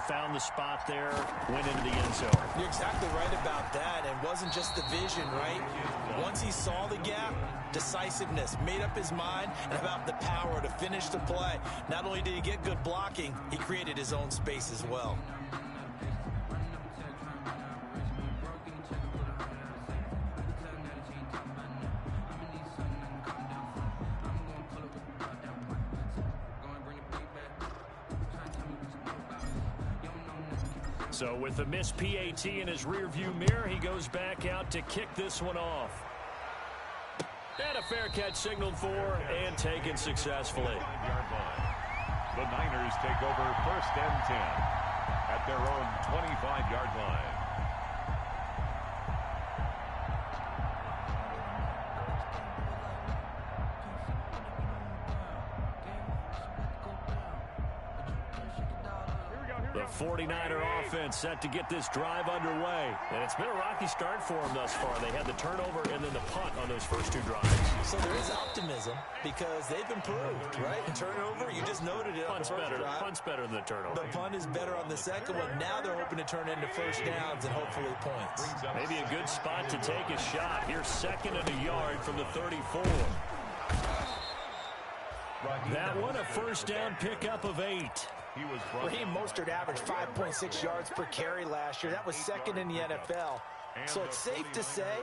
found the spot there, went into the end zone. You're exactly right about that. And wasn't just the vision, right? Once he saw the gap, decisiveness, made up his mind, and about the power to finish the play. Not only did he get good blocking, he created his own space as well. So with the missed PAT in his rearview mirror, he goes back out to kick this one off. And a fair catch signaled for and taken successfully. The Niners take over 1st and 10 at their own 25-yard line. The 49er offense set to get this drive underway. And it's been a rocky start for them thus far. They had the turnover and then the punt on those first two drives. So there is optimism because they've improved, right? Turnover, you just noted it. Punt's better. Punt's better than the turnover. The punt is better on the second one. Now they're hoping to turn into first downs and hopefully points. Maybe a good spot to take a shot. Here's 2nd and a yard from the 34. That one, a first down pickup of 8. Raheem Mostert averaged 5.6 yards per carry last year. That was 2nd in the NFL. So it's safe to say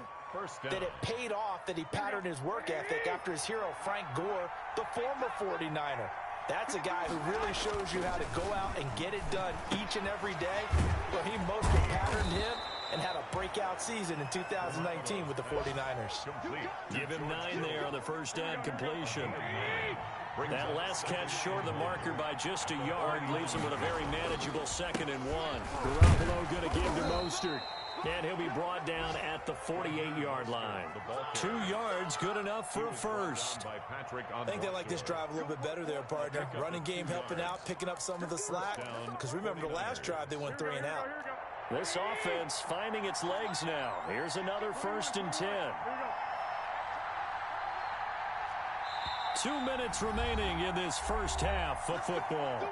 that it paid off that he patterned his work ethic after his hero, Frank Gore, the former 49er. That's a guy who really shows you how to go out and get it done each and every day. Raheem Mostert patterned him and had a breakout season in 2019 with the 49ers. Give him 9 there on the first down completion. That last catch short of the marker by just a yard leaves him with a very manageable 2nd and 1. Garoppolo going to give to Mostert. And he'll be brought down at the 48-yard line. 2 yards, good enough for a first. I think they like this drive a little bit better there, partner. Running game helping out, picking up some of the slack. Because remember, the last drive, they went 3 and out. This offense finding its legs now. Here's another 1st and 10. 2 minutes remaining in this first half of football.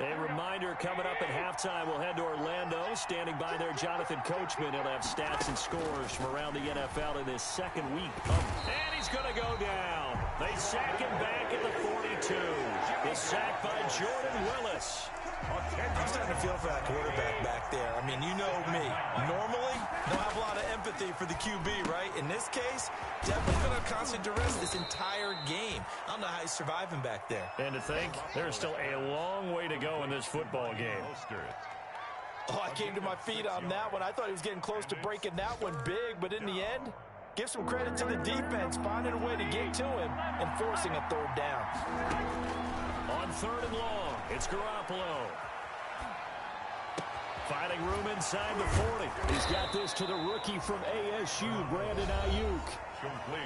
A reminder coming up at halftime, we'll head to Orlando. Standing by there, Jonathan Coachman. He'll have stats and scores from around the NFL in this second week. And he's going to go down. They sack him back at the 42. The sack by Jordan Willis. I'm starting to feel for that quarterback back there. I mean, you know me. Normally, don't have a lot of empathy for the QB, right? In this case, definitely been a constant duress this entire game. I don't know how he's surviving back there. And to think, there's still a long way to go in this football game. Oh, I came to my feet on that one. I thought he was getting close to breaking that one big, but in the end, give some credit to the defense, finding a way to get to him and forcing a 3rd down. On 3rd and long, it's Garoppolo. Finding room inside the 40. He's got this to the rookie from ASU, Brandon Ayuk.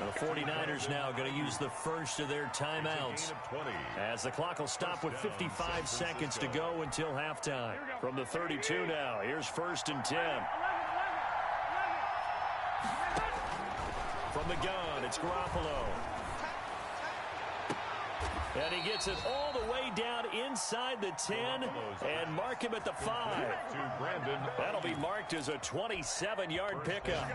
The 49ers now going to use the first of their timeouts as the clock will stop with 55 seconds to go until halftime. From the 32 now, here's 1st and 10. From the gun, it's Garoppolo. And he gets it all the way down inside the 10 and mark him at the 5. That'll be marked as a 27-yard pickup.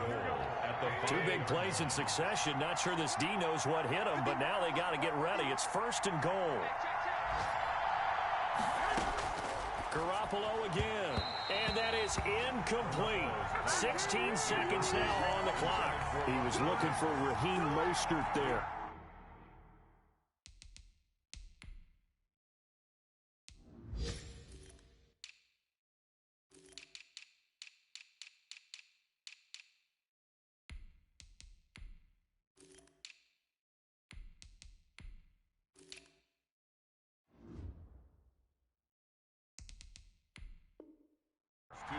2 big plays in succession. Not sure this D knows what hit him, but now they got to get ready. It's 1st and goal. Garoppolo again. And that is incomplete. 16 seconds now on the clock. He was looking for Raheem Mostert there.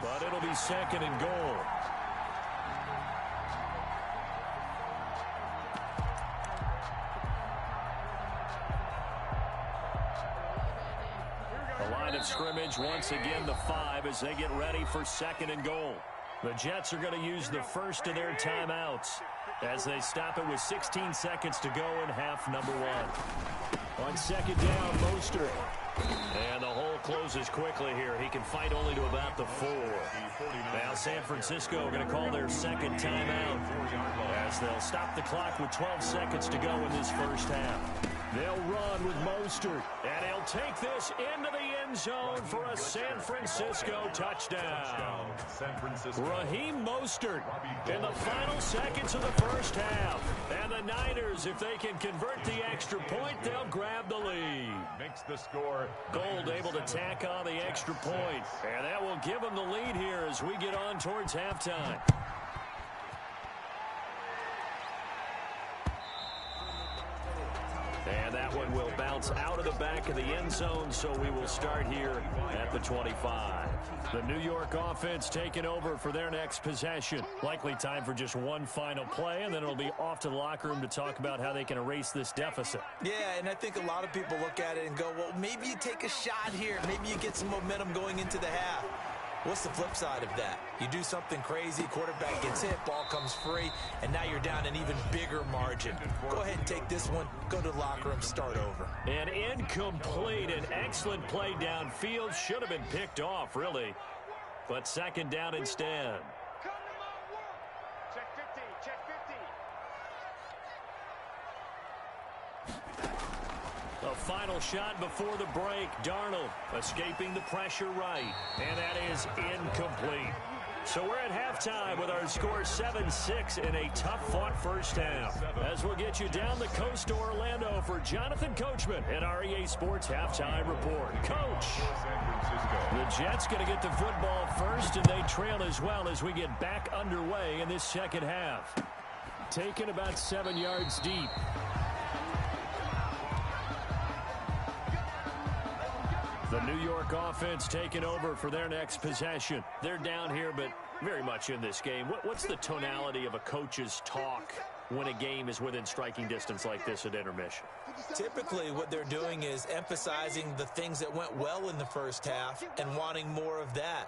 But it'll be 2nd and goal. The line of scrimmage once again the 5 as they get ready for 2nd and goal. The Jets are going to use the first of their timeouts. as they stop it with 16 seconds to go in half number one. On second down, Mostert. And the hole closes quickly here. He can fight only to about the 4. Now San Francisco going to call their second timeout as they'll stop the clock with 12 seconds to go in this first half. They'll run with Mostert, and he'll take this into the end zone for a San Francisco touchdown. Raheem Mostert in the final seconds of the first half. And the Niners, if they can convert the extra point, they'll grab the lead. Makes the score. Gold able to tack on the extra point, and that will give them the lead here as we get on towards halftime. And that one will bounce out of the back of the end zone, so we will start here at the 25. The New York offense taking over for their next possession. Likely time for just one final play, and then it'll be off to the locker room to talk about how they can erase this deficit. Yeah, and I think a lot of people look at it and go, well, maybe you take a shot here. Maybe you get some momentum going into the half. What's the flip side of that? You do something crazy, quarterback gets hit, ball comes free, and now you're down an even bigger margin. Go ahead and take this one, go to the locker room, start over. An incomplete, an excellent play downfield. Should have been picked off, really. But second down instead. Check 50, check 50. A final shot before the break. Darnold escaping the pressure right. And that is incomplete. So we're at halftime with our score 7-6 in a tough-fought first half. As we'll get you down the coast to Orlando for Jonathan Coachman at our EA Sports Halftime Report. Coach, the Jets going to get the football first, and they trail as well as we get back underway in this second half. Taken about 7 yards deep. The New York offense taking over for their next possession. They're down here, but very much in this game. What's the tonality of a coach's talk when a game is within striking distance like this at intermission? Typically, what they're doing is emphasizing the things that went well in the first half and wanting more of that.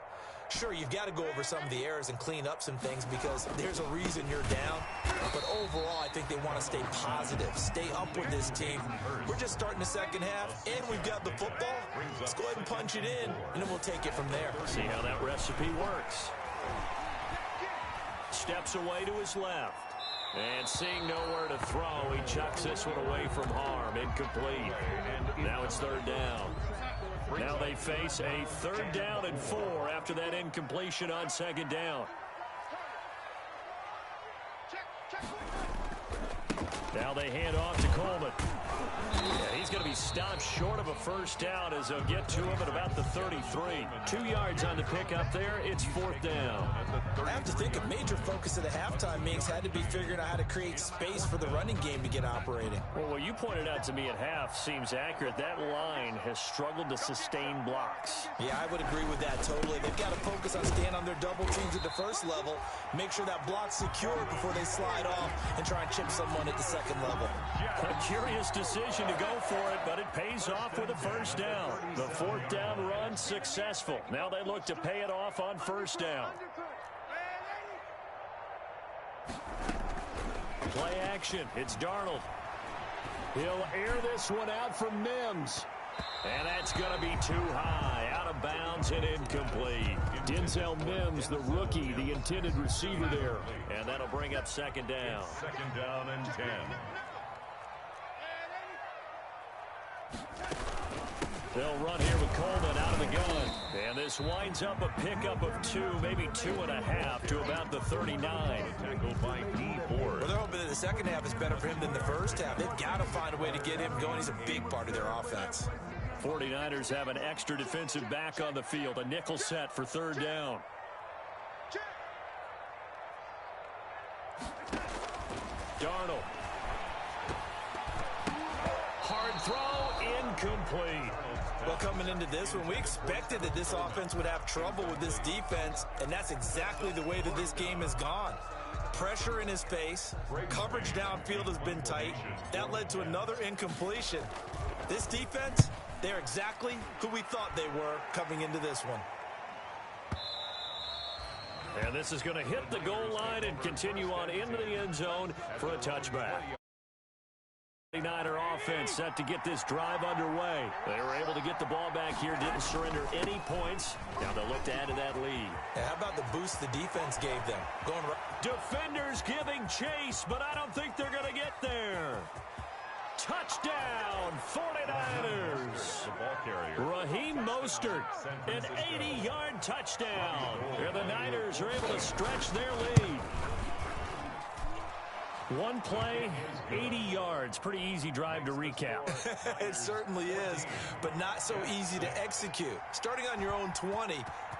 Sure, you've got to go over some of the errors and clean up some things because there's a reason you're down. But overall, I think they want to stay positive, stay up with this team. We're just starting the second half, and we've got the football. Let's go ahead and punch it in, and then we'll take it from there. See how that recipe works. Steps away to his left. And seeing nowhere to throw, he chucks this one away from harm. Incomplete. Now it's third down. Now they face a 3rd down and 4 after that incompletion on second down. Now they hand off to Coleman. Yeah, he's going to be stopped short of a first down as they'll get to him at about the 33. 2 yards on the pickup there. It's 4th down. I have to think a major focus of the halftime meetings had to be figuring out how to create space for the running game to get operating. Well, what you pointed out to me at half seems accurate. That line has struggled to sustain blocks. Yeah, I would agree with that totally. They've got to focus on staying on their double teams at the first level, make sure that block's secure before they slide off and try and chip someone at the second level. A curious decision to go for it, but it pays off with a first down. The 4th down run successful. Now they look to pay it off on first down. Play action. It's Darnold. He'll air this one out from Mims. And that's going to be too high. Out of bounds and incomplete. Denzel Mims, the rookie, the intended receiver there. And that'll bring up second down. Second down and 10. They'll run here with Coleman out of the gun. And this winds up a pickup of 2, maybe 2.5 to about the 39. Tackled by D. Ford. Well, they're hoping that the second half is better for him than the first half. They've got to find a way to get him going. He's a big part of their offense. 49ers have an extra defensive back on the field. A nickel set for 3rd down. Darnold. Hard throw, incomplete. Well, coming into this one, we expected that this offense would have trouble with this defense, and that's exactly the way that this game has gone. Pressure in his face, coverage downfield has been tight. That led to another incompletion. This defense, they're exactly who we thought they were coming into this one. And this is going to hit the goal line and continue on into the end zone for a touchback. 49er offense set to get this drive underway. They were able to get the ball back here, didn't surrender any points. Now they'll look to add to that lead. Yeah, how about the boost the defense gave them? Going right. Defenders giving chase, but I don't think they're going to get there. Touchdown, 49ers. Raheem Mostert, an 80-yard touchdown. And the Niners are able to stretch their lead. One play, 80 yards. Pretty easy drive to recap. It certainly is, but not so easy to execute. Starting on your own 20,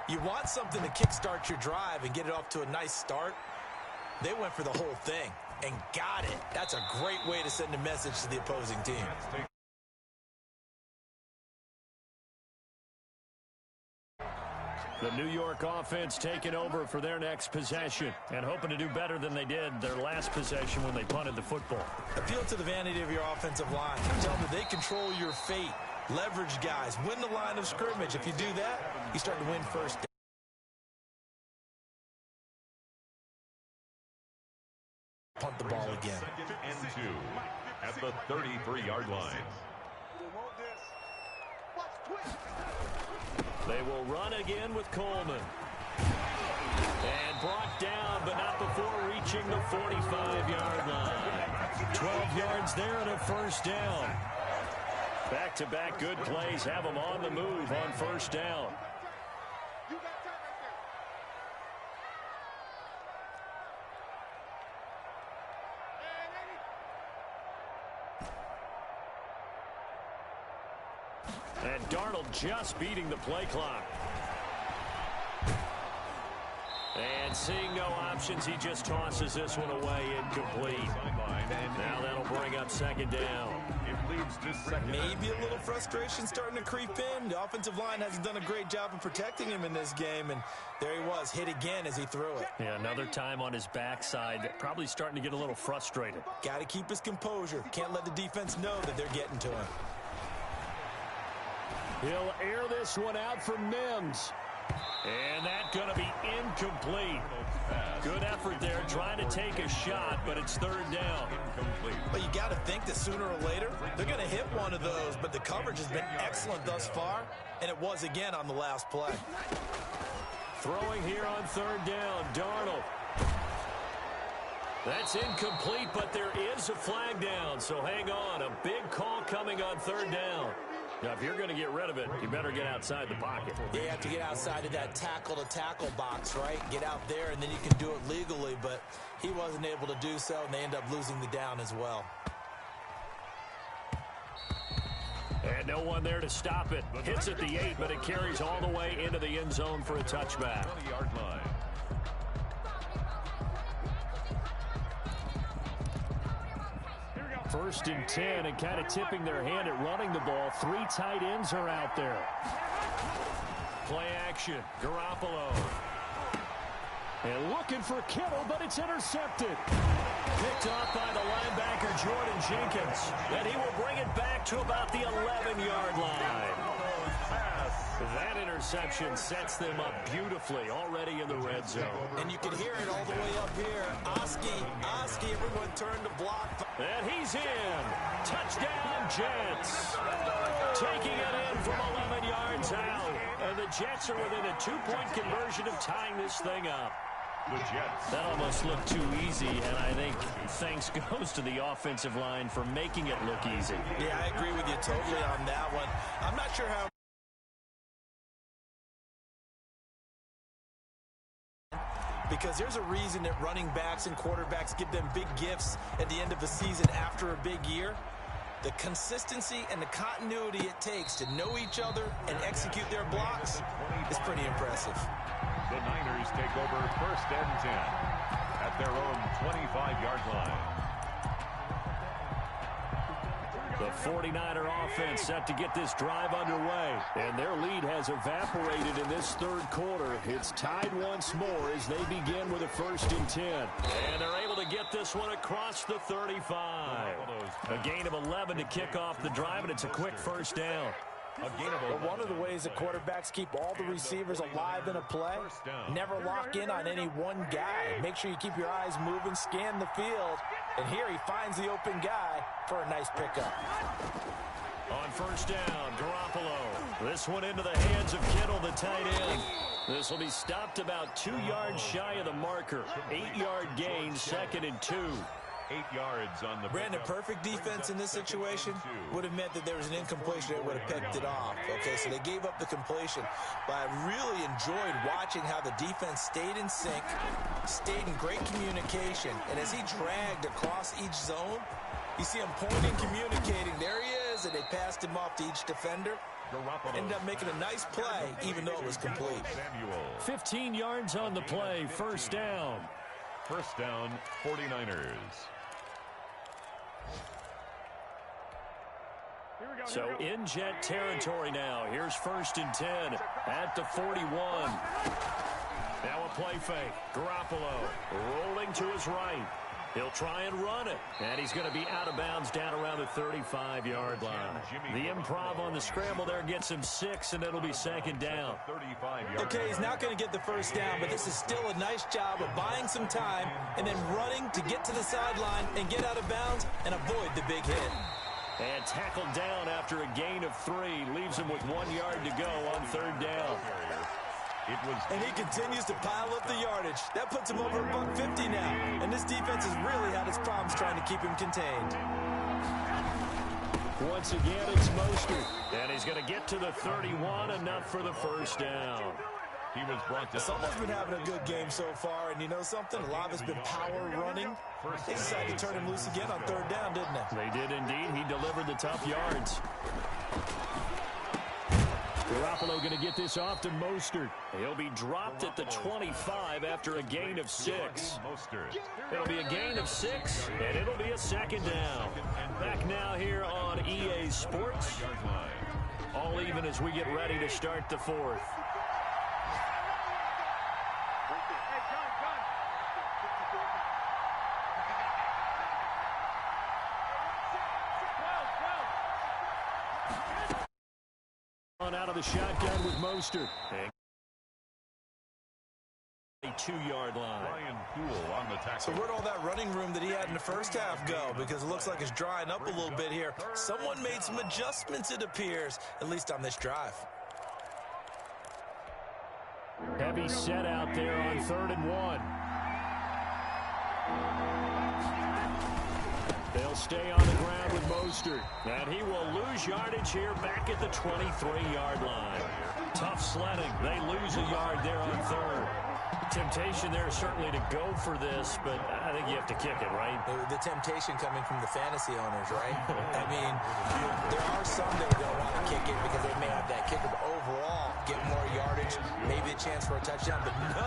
you want something to kickstart your drive and get it off to a nice start. They went for the whole thing and got it. That's a great way to send a message to the opposing team. The New York offense taking over for their next possession and hoping to do better than they did their last possession when they punted the football. Appeal to the vanity of your offensive line. Tell them that they control your fate. Leverage guys. Win the line of scrimmage. If you do that, you start to win first down. Punt the ball again. 2nd and 2 at the 33-yard line. They will run again with Coleman. And brought down, but not before reaching the 45-yard line. 12 yards there and a first down. Back-to-back good plays have them on the move on first down. And Darnold just beating the play clock. And seeing no options, he just tosses this one away incomplete. Now that'll bring up second down. It leads to second. Maybe a little frustration starting to creep in. The offensive line hasn't done a great job of protecting him in this game, and there he was, hit again as he threw it. Yeah, another time on his backside, probably starting to get a little frustrated. Got to keep his composure. Can't let the defense know that they're getting to him. He'll air this one out for Mims. And that's going to be incomplete. Good effort there, trying to take a shot, but it's third down. But you got to think that sooner or later, they're going to hit one of those, but the coverage has been excellent thus far, and it was again on the last play. Throwing here on third down, Darnold. That's incomplete, but there is a flag down, so hang on. A big call coming on third down. Now, if you're going to get rid of it, you better get outside the pocket. Yeah, you have to get outside of that tackle-to-tackle box, right? Get out there, and then you can do it legally, but he wasn't able to do so, and they end up losing the down as well. And no one there to stop it. Hits at the 8, but it carries all the way into the end zone for a touchback. 20-yard line. First and 10, and kind of tipping their hand at running the ball. Three tight ends are out there. Play action, Garoppolo. And looking for Kittle, but it's intercepted. Picked off by the linebacker, Jordan Jenkins. And he will bring it back to about the 11-yard line. That interception sets them up beautifully already in the red zone. And you can hear it all the way up here. Oski, everyone turned to block. And he's in. Touchdown, Jets. Taking it in from 11 yards out. And the Jets are within a 2-point conversion of tying this thing up. The Jets. That almost looked too easy, and I think thanks goes to the offensive line for making it look easy. Yeah, I agree with you totally on that one. I'm not sure how. Because there's a reason that running backs and quarterbacks give them big gifts at the end of the season after a big year. The consistency and the continuity it takes to know each other and execute their blocks is pretty impressive. The Niners take over first and 10 at their own 25-yard line. The 49er offense set to get this drive underway. And their lead has evaporated in this third quarter. It's tied once more as they begin with a first and 10. And they're able to get this one across the 35. A gain of 11 to kick off the drive, and it's a quick first down. But one of the ways that quarterbacks keep all the receivers alive in a play, never lock in on any one guy. Make sure you keep your eyes moving, scan the field, and here he finds the open guy for a nice pickup. On first down, Garoppolo. This one into the hands of Kittle, the tight end. This will be stopped about 2 yards shy of the marker. 8-yard gain, 2nd and 2. 8 yards on the Brandon, perfect defense in this situation would have meant that there was an incompletion that would have picked it off. Okay, so they gave up the completion. But I really enjoyed watching how the defense stayed in sync, stayed in great communication. And as he dragged across each zone, you see him pointing, communicating. There he is, and they passed him off to each defender. Ended up making a nice play, even though it was complete. 15 yards on the play, first down. First down, 49ers. So in jet territory now. Here's 1st and 10 at the 41. Now a play fake. Garoppolo rolling to his right. He'll try and run it. And he's going to be out of bounds down around the 35-yard line. The improv on the scramble there gets him 6, and it'll be 2nd down. Okay, he's not going to get the first down, but this is still a nice job of buying some time and then running to get to the sideline and get out of bounds and avoid the big hit. And tackled down after a gain of 3. Leaves him with 1 yard to go on 3rd down. And he continues to pile up the yardage. That puts him over $150 now. And this defense has really had its problems trying to keep him contained. Once again, it's Mostert. And he's going to get to the 31, enough for the first down. He was brought down. Someone's been having a good game so far, and you know something? A lot has been power running. They decided to turn him loose again on 3rd down, didn't they? They did indeed. He delivered the tough yards. Garoppolo going to get this off to Mostert. He'll be dropped at the 25 after a gain of 6. It'll be a gain of 6, and it'll be a 2nd down. Back now here on EA Sports. All even as we get ready to start the 4th. Out of the shotgun with Mostert. A 2-yard line. On the tackle. So where'd all that running room that he had in the first half go? Because it looks like it's drying up a little bit here. Someone made some adjustments, it appears, at least on this drive. Heavy set out there on 3rd and 1. They'll stay on the ground with Mostert. And he will lose yardage here back at the 23-yard line. Tough sledding. They lose a yard there on 3rd. Temptation there certainly to go for this, but I think you have to kick it, right? The temptation coming from the fantasy owners, right? I mean, there are some that are going to want to kick it because they may have that kicker, but overall, get more yardage, maybe a chance for a touchdown. But no,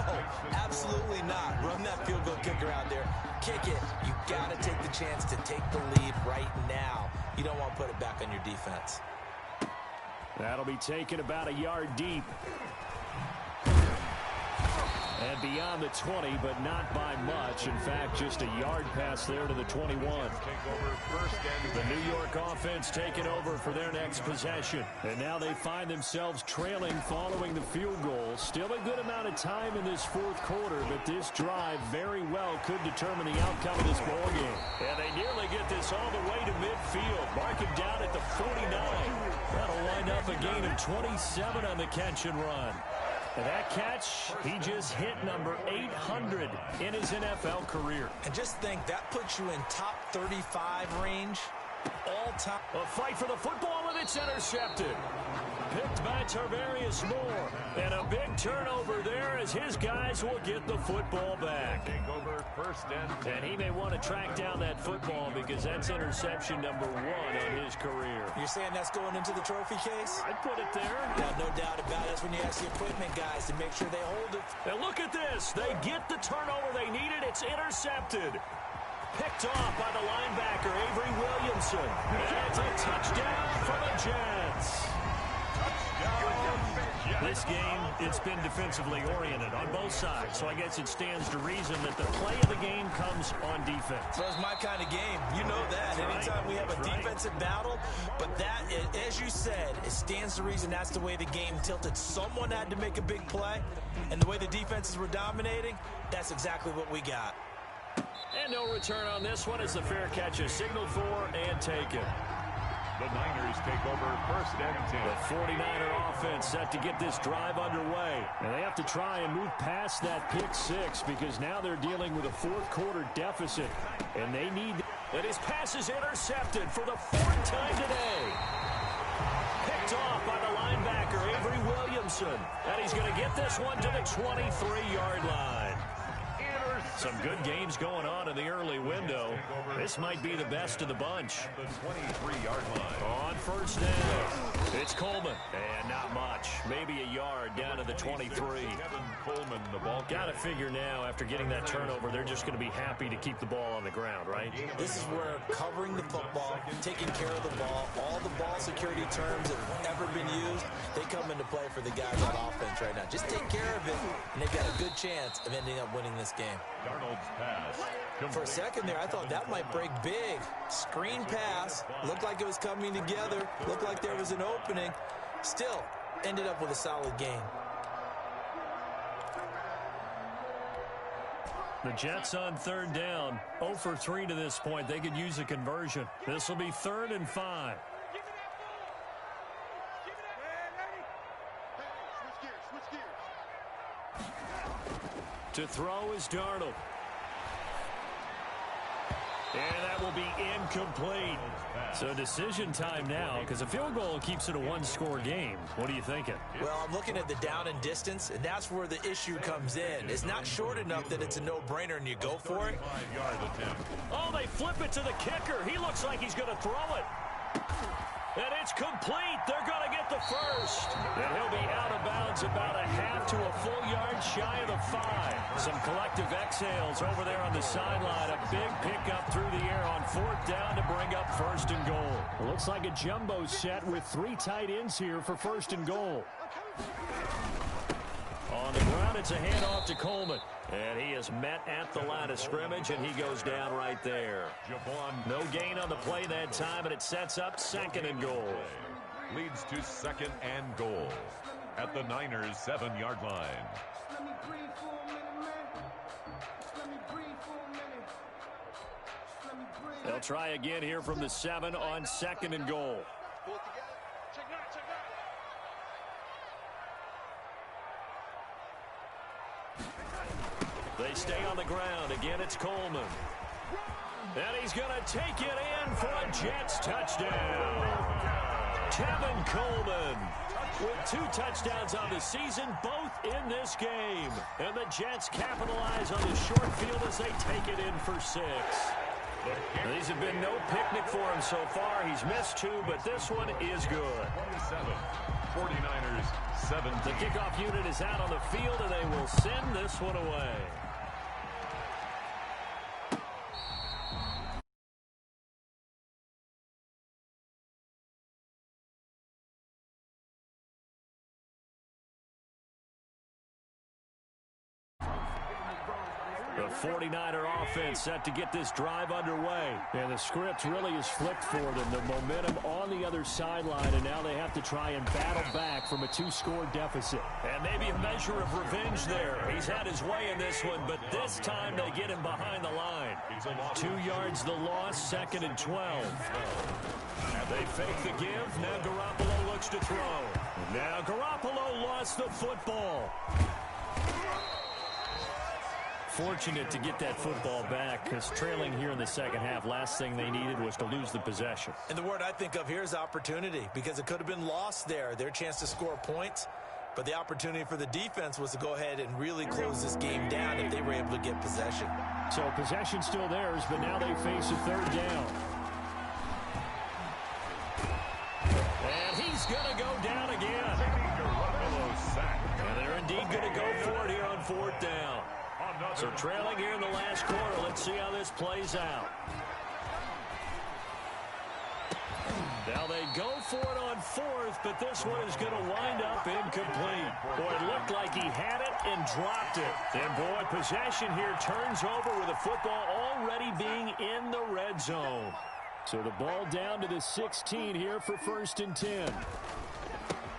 absolutely not. Run that field goal kicker out there. Kick it. You got to take the chance to take the lead right now. You don't want to put it back on your defense. That'll be taken about a yard deep. And beyond the 20, but not by much. In fact, just a yard pass there to the 21. The New York offense taking over for their next possession. And now they find themselves trailing following the field goal. Still a good amount of time in this 4th quarter, but this drive very well could determine the outcome of this ballgame. And they nearly get this all the way to midfield. Mark him down at the 49. That'll wind up a gain of 27 on the catch and run. And that catch, he just hit number 800 in his NFL career. And just think, that puts you in top 35 range all time. A fight for the football, and it's intercepted. Picked by Tarvarius Moore. And a big turnover there as his guys will get the football back. And he may want to track down that football because that's interception number 1 on his career. You're saying that's going into the trophy case? I'd put it there. Yeah, no doubt about it. That's when you ask the equipment guys to make sure they hold it. And look at this. They get the turnover they needed. It's intercepted. Picked off by the linebacker, Avery Williamson. And it's a touchdown for the Jets. The This game, it's been defensively oriented on both sides, so I guess it stands to reason that the play of the game comes on defense. So it's my kind of game. You know that. Anytime we have a defensive battle, but that, as you said, it stands to reason that's the way the game tilted. Someone had to make a big play, and the way the defenses were dominating, that's exactly what we got. And no return on this one as the fair catch is signaled for and taken. The Niners take over first and 10. The 49er offense set to get this drive underway. And they have to try and move past that pick six because now they're dealing with a fourth-quarter deficit. And they need... And his pass is intercepted for the fourth time today. Picked off by the linebacker, Avery Williamson. And he's going to get this one to the 23-yard line. Some good games going on in the early window. This might be the best of the bunch. The 23-yard line. On first down, it's Coleman. And not much. Maybe a yard down to the 23. Coleman, the ball. Got to figure now, after getting that turnover, they're just going to be happy to keep the ball on the ground, right? This is where covering the football, taking care of the ball, all the ball security terms that have ever been used, they come into play for the guys on offense right now. Just take care of it, and they've got a good chance of ending up winning this game. Darnold's pass. For a second there, I thought that might break big. Screen pass. Looked like it was coming together. Looked like there was an opening. Still, ended up with a solid game. The Jets on third down. 0 for 3 to this point. They could use a conversion. This will be 3rd and 5. To throw is Darnold. And that will be incomplete. So decision time now because a field goal keeps it a one-score game. What are you thinking? Well, I'm looking at the down and distance, and that's where the issue comes in. It's not short enough that it's a no-brainer and you go for it. Oh, they flip it to the kicker. He looks like he's going to throw it. And it's complete. They're going to get the first. And he'll be out of bounds about a half to a full yard shy of the 5. Some collective exhales over there on the sideline. A big pickup through the air on 4th down to bring up 1st and goal. It looks like a jumbo set with 3 tight ends here for 1st and goal. On the ground, it's a handoff to Coleman. And he is met at the line of scrimmage, and he goes down right there. No gain on the play that time, and it sets up 2nd and goal. Leads to 2nd and goal at the Niners' 7-yard line. They'll try again here from the 7 on 2nd and goal. They stay on the ground. Again, it's Coleman. And he's going to take it in for a Jets touchdown. Tevin Coleman with 2 touchdowns on the season, both in this game. And the Jets capitalize on the short field as they take it in for 6. These have been no picnic for him so far. He's missed 2, but this one is good. 49ers 7. The kickoff unit is out on the field, and they will send this one away. The 49er offense set to get this drive underway. And the script really is flipped for them. The momentum on the other sideline, and now they have to try and battle back from a 2-score deficit. And maybe a measure of revenge there. He's had his way in this one, but this time they get him behind the line. 2 yards the loss, 2nd and 12. They fake the give. Now Garoppolo looks to throw. Now Garoppolo lost the football. Fortunate to get that football back because trailing here in the second half, last thing they needed was to lose the possession. And the word I think of here is opportunity because it could have been lost there. Their chance to score points, but the opportunity for the defense was to go ahead and really close this game down if they were able to get possession. So possession still theirs, but now they face a 3rd down. And he's going to go down again. And they're indeed going to go for it here on 4th down. So trailing here in the last quarter. Let's see how this plays out. Now they go for it on fourth, but this one is going to wind up incomplete. Boy, it looked like he had it and dropped it. And, boy, possession here turns over with the football already being in the red zone. So the ball down to the 16 here for 1st and 10.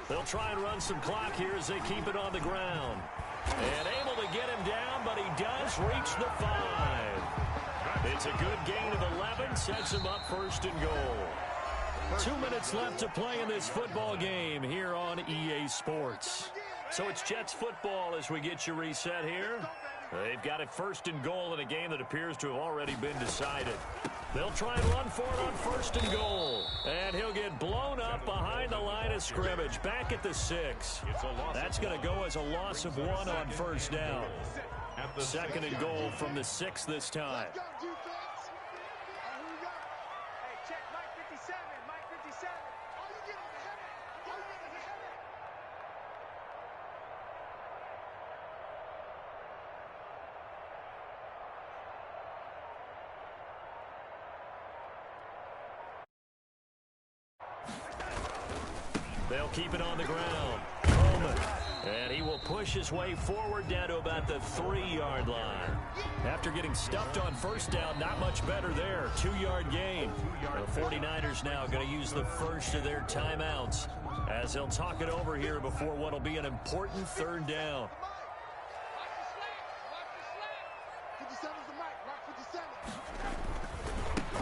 They'll try and run some clock here as they keep it on the ground. And able to get him down, but he does reach the 5. It's a good gain of 11, sets him up 1st and goal. 2 minutes left to play in this football game here on EA Sports. So it's Jets football as we get you reset here. They've got it 1st and goal in a game that appears to have already been decided. They'll try and run for it on 1st and goal. And he'll get blown up behind the line of scrimmage, back at the 6. That's going to go as a loss of 1 on 1st down. 2nd and goal from the 6 this time. They'll keep it on the ground. Coleman. And he will push his way forward down to about the 3-yard line. After getting stuffed on 1st down, not much better there. 2-yard gain. The 49ers now going to use the first of their timeouts as they'll talk it over here before what will be an important 3rd down.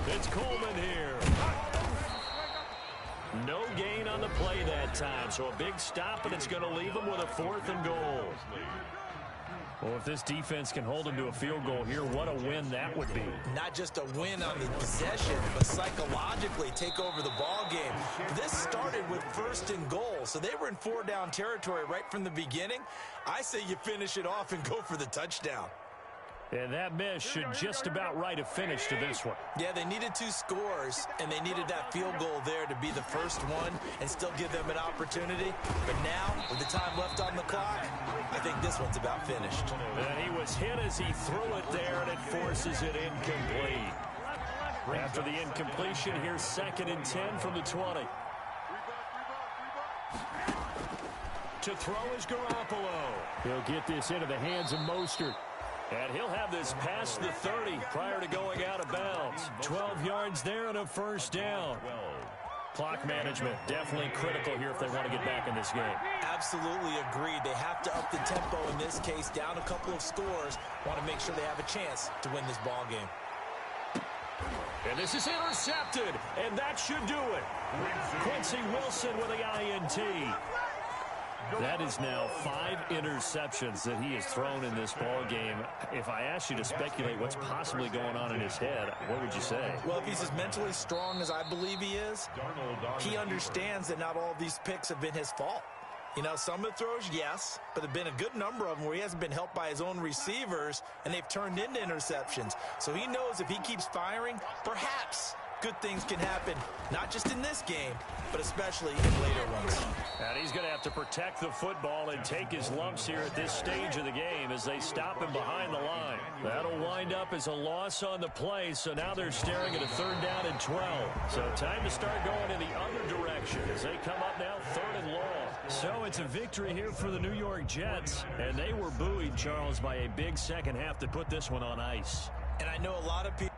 It's Coleman here. No gain on the play that time, so a big stop, and it's going to leave him with a 4th and goal. Well, if this defense can hold him to a field goal here, what a win that would be. Not just a win on the possession, but psychologically take over the ball game. This started with 1st and goal, so they were in 4-down territory right from the beginning. I say you finish it off and go for the touchdown. And that miss should just about write a finish to this one. Yeah, they needed 2 scores, and they needed that field goal there to be the first one and still give them an opportunity. But now, with the time left on the clock, I think this one's about finished. And he was hit as he threw it there, and it forces it incomplete. After the incompletion, here's 2nd and 10 from the 20. To throw is Garoppolo. He'll get this into the hands of Mostert. And he'll have this past the 30 prior to going out of bounds. 12 yards there and a 1st down. Clock management definitely critical here if they want to get back in this game. Absolutely agreed. They have to up the tempo in this case, down a couple of scores. Want to make sure they have a chance to win this ball game. And this is intercepted, and that should do it. Quincy Wilson with the INT. That is now 5 interceptions that he has thrown in this ball game. If I asked you to speculate what's possibly going on in his head, what would you say? Well, if he's as mentally strong as I believe he is, he understands that not all of these picks have been his fault. You know, some of the throws, yes, but there have been a good number of them where he hasn't been helped by his own receivers, and they've turned into interceptions. So he knows if he keeps firing, perhaps good things can happen, not just in this game, but especially in later ones. And he's going to have to protect the football and take his lumps here at this stage of the game as they stop him behind the line. That'll wind up as a loss on the play, so now they're staring at a 3rd down and 12. So time to start going in the other direction as they come up now 3rd and long. So it's a victory here for the New York Jets, and they were buoyed, Charles, by a big second half to put this one on ice. And I know a lot of people